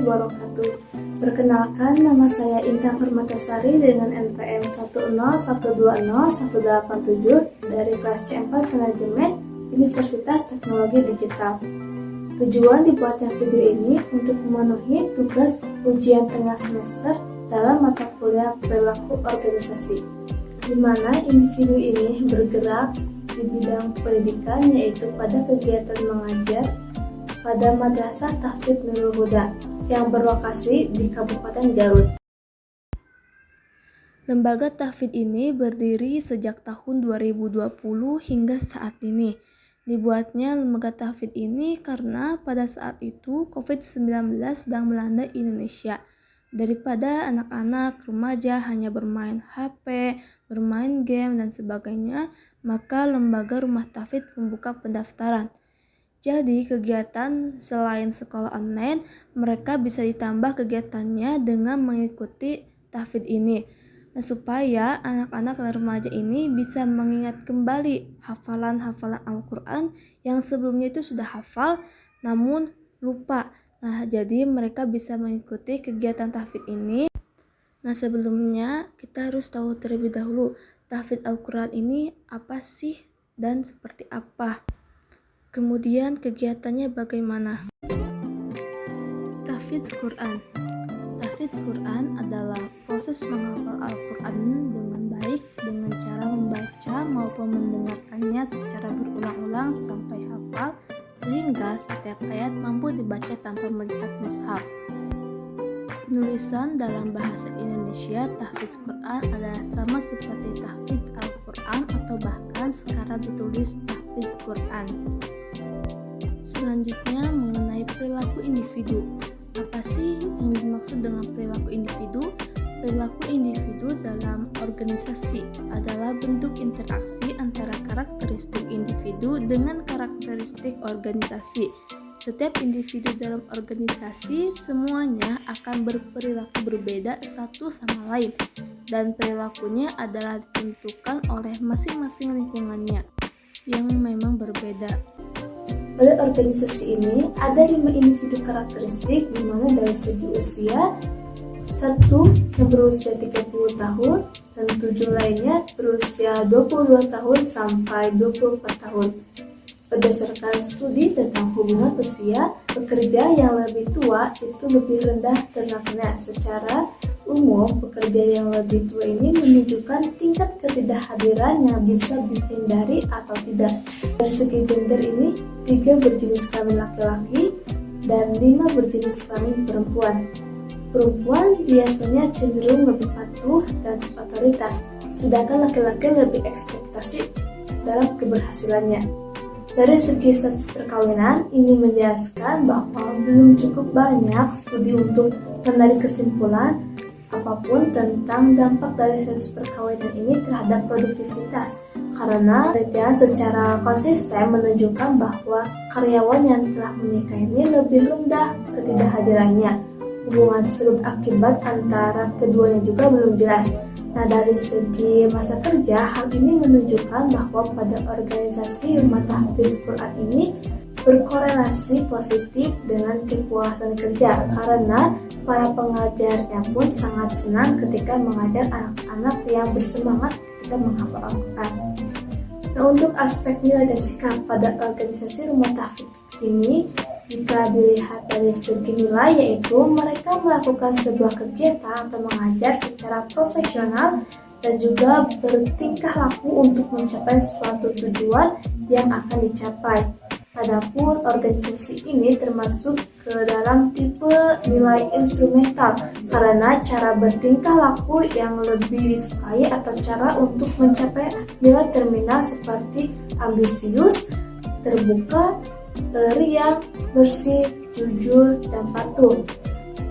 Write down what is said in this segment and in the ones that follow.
wabarakatuh. Perkenalkan, nama saya Intan Permatasari dengan NPM 101201887 dari kelas C4 Manajemen Universitas Teknologi Digital. Tujuan dibuatnya video ini untuk memenuhi tugas ujian tengah semester dalam mata kuliah perilaku organisasi, di mana individu ini bergerak di bidang pendidikan, yaitu pada kegiatan mengajar pada Madrasah Tahfidz Nurul Huda yang berlokasi di Kabupaten Garut. Lembaga tahfidz ini berdiri sejak tahun 2020 hingga saat ini. Dibuatnya lembaga tahfidz ini karena pada saat itu COVID-19 sedang melanda Indonesia. Daripada anak-anak remaja hanya bermain HP, bermain game, dan sebagainya, maka lembaga rumah tahfidz membuka pendaftaran. Jadi kegiatan selain sekolah online, mereka bisa ditambah kegiatannya dengan mengikuti tahfidz ini. Nah, supaya anak-anak dan remaja ini bisa mengingat kembali hafalan-hafalan Al-Quran yang sebelumnya itu sudah hafal namun lupa. Nah, jadi mereka bisa mengikuti kegiatan tahfidz ini. Nah, sebelumnya kita harus tahu terlebih dahulu tahfidz Al-Quran ini apa sih dan seperti apa. Kemudian kegiatannya bagaimana? Tahfidz Quran. Tahfidz Quran adalah proses menghafal Al-Quran dengan baik dengan cara membaca maupun mendengarkannya secara berulang-ulang sampai hafal, sehingga setiap ayat mampu dibaca tanpa melihat mushaf. Penulisan dalam bahasa Indonesia tahfidz Quran adalah sama seperti tahfidz Al-Quran atau bahkan sekarang ditulis tahfidz Quran. Selanjutnya mengenai perilaku individu. Apa sih yang dimaksud dengan perilaku individu? Perilaku individu dalam organisasi adalah bentuk interaksi antara karakteristik individu dengan karakteristik organisasi. Setiap individu dalam organisasi semuanya akan berperilaku berbeda satu sama lain, dan perilakunya adalah ditentukan oleh masing-masing lingkungannya yang memang berbeda. Pada organisasi ini ada 5 individu karakteristik, di mana dari segi usia, 1 yang berusia 30 tahun dan 7 lainnya berusia 22 tahun sampai 24 tahun. Berdasarkan studi tentang hubungan usia, pekerja yang lebih tua itu lebih rendah ternafasnya. Secara umum, pekerja yang lebih tua ini menunjukkan tingkat ketidakhadiran yang bisa dihindari atau tidak. Dari segi gender ini, 3 berjenis kelamin laki-laki dan 5 berjenis kelamin perempuan. Perempuan biasanya cenderung lebih patuh dan otoritas, sedangkan laki-laki lebih ekspektasi dalam keberhasilannya. Dari segi status perkawinan, ini menjelaskan bahwa belum cukup banyak studi untuk menarik kesimpulan apapun tentang dampak dari status perkawinan ini terhadap produktivitas, karena penelitian secara konsisten menunjukkan bahwa karyawan yang telah menikah ini lebih rendah ketidakhadirannya. Hubungan sebab akibat antara keduanya juga belum jelas. Nah, dari segi masa kerja, hal ini menunjukkan bahwa pada organisasi rumah tahfidz Quran ini berkorelasi positif dengan kepuasan kerja, karena para pengajarnya pun sangat senang ketika mengajar anak-anak yang bersemangat ketika menghafal Al-Quran. Nah, untuk aspek nilai dan sikap pada organisasi rumah tahfidz ini, jika dilihat dari segi nilai, yaitu mereka melakukan sebuah kegiatan atau mengajar secara profesional dan juga bertingkah laku untuk mencapai suatu tujuan yang akan dicapai. Adapun organisasi ini termasuk ke dalam tipe nilai instrumental karena cara bertingkah laku yang lebih disukai atau cara untuk mencapai nilai terminal seperti ambisius, terbuka, riang, bersih, jujur, dan patuh.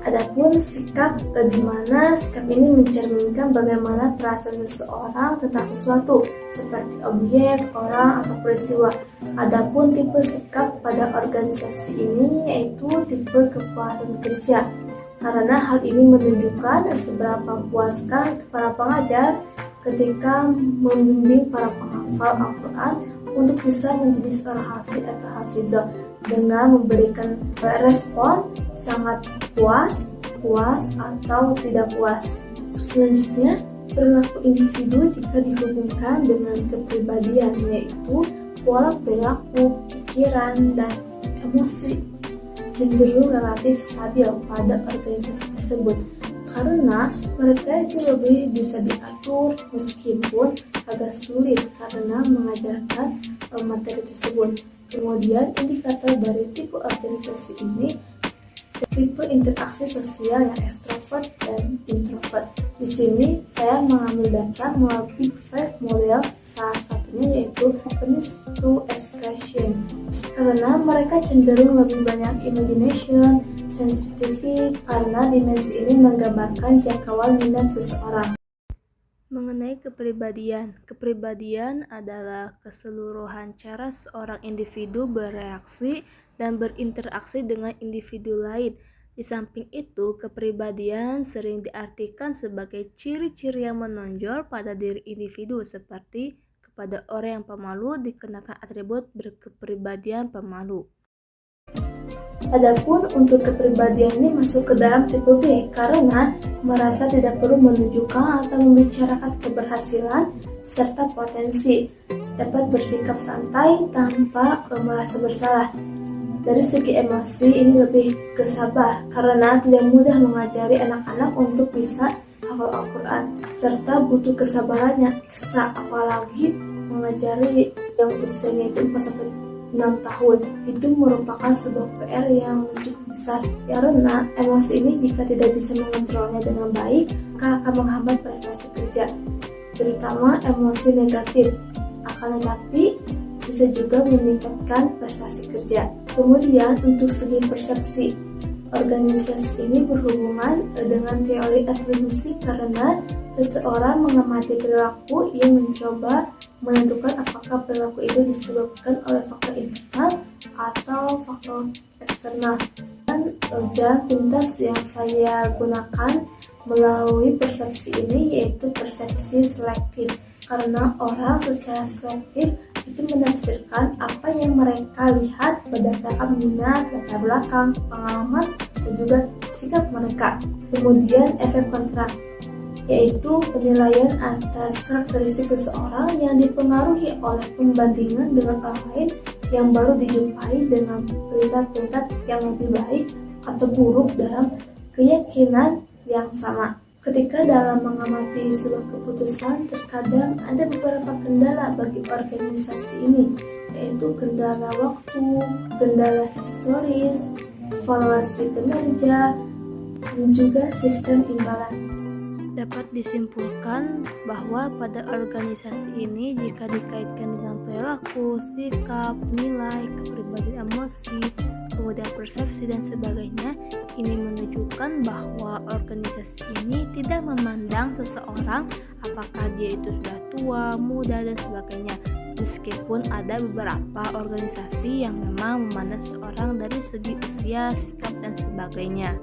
Adapun sikap, di mana sikap ini mencerminkan bagaimana perasaan seseorang tentang sesuatu seperti objek, orang, atau peristiwa. Adapun tipe sikap pada organisasi ini yaitu tipe kepuasan kerja, karena hal ini menunjukkan seberapa puaskah para pengajar ketika membimbing para penghafal Al-Quran untuk bisa menjadi seorang hafid atau hafizah dengan memberikan respon sangat puas, atau tidak puas. Selanjutnya, perilaku individu jika dihubungkan dengan kepribadian, yaitu pola perilaku, pikiran, dan emosi cenderung relatif stabil pada organisasi tersebut karena mereka itu lebih bisa diatur meskipun agak sulit karena mengajarkan materi tersebut. Kemudian indikator dari tipe organisasi ini tipe interaksi sosial yang ekstrovert dan introvert. Di sini saya mengambil data melalui Big Five model, salah satunya yaitu openness to expression. Karena mereka cenderung lebih banyak imagination, sensitivity, karena dimensi ini menggambarkan jangkauan minat seseorang. Mengenai kepribadian adalah keseluruhan cara seorang individu bereaksi dan berinteraksi dengan individu lain. Di samping itu, kepribadian sering diartikan sebagai ciri-ciri yang menonjol pada diri individu, seperti kepada orang yang pemalu dikenakan atribut berkepribadian pemalu. Adapun untuk kepribadian ini masuk ke dalam tipe B karena merasa tidak perlu menunjukkan atau membicarakan keberhasilan serta potensi, dapat bersikap santai tanpa merasa bersalah. Dari segi emosi ini lebih ke sabar karena tidak mudah mengajari anak-anak untuk bisa hafal Al-Quran serta butuh kesabarannya ekstra, apalagi mengajari yang usianya itu 4-6 tahun. Itu merupakan sebuah PR yang cukup besar karena emosi ini jika tidak bisa mengontrolnya dengan baik maka akan menghambat prestasi kerja, terutama emosi negatif. Akan tetapi bisa juga meningkatkan prestasi kerja. Kemudian untuk segi persepsi, organisasi ini berhubungan dengan teori atribusi karena seseorang mengamati perilaku yang mencoba menentukan apakah perilaku itu disebabkan oleh faktor internal atau faktor eksternal. Dan jalan pintas yang saya gunakan melalui persepsi ini yaitu persepsi selektif, karena orang secara selektif itu menafsirkan apa yang mereka lihat berdasarkan minat, latar belakang, pengalaman, dan juga sikap mereka. Kemudian efek kontrak, yaitu penilaian atas karakteristik seseorang yang dipengaruhi oleh pembandingan dengan orang lain yang baru dijumpai dengan peringkat-peringkat yang lebih baik atau buruk dalam keyakinan yang sama. Ketika dalam mengamati sebuah keputusan, terkadang ada beberapa kendala bagi organisasi ini, yaitu kendala waktu, kendala historis, evaluasi kinerja, dan juga sistem imbalan. Dapat disimpulkan bahwa pada organisasi ini jika dikaitkan dengan perilaku, sikap, nilai, kepribadian, emosi, kemudian persepsi dan sebagainya, ini menunjukkan bahwa organisasi ini tidak memandang seseorang apakah dia itu sudah tua, muda, dan sebagainya. Meskipun ada beberapa organisasi yang memang memandang seseorang dari segi usia, sikap, dan sebagainya.